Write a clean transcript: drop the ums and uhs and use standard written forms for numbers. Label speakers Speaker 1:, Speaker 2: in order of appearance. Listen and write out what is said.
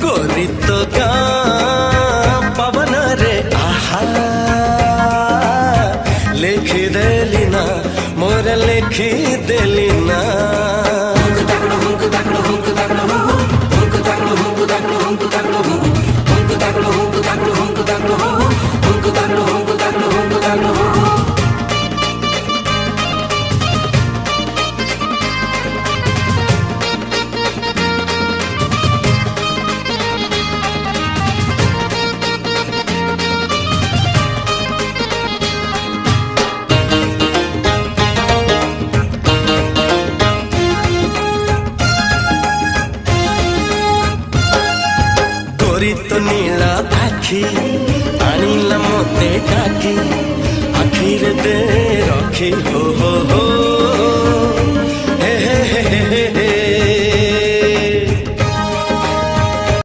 Speaker 1: गोरी तो गाँ पवन रे आहा लिखी देली ना मोर लिखी देली ना गोरी तो नीला आखी आनिला मोते डाकी आखिर दे रखी हो हे हे हे हे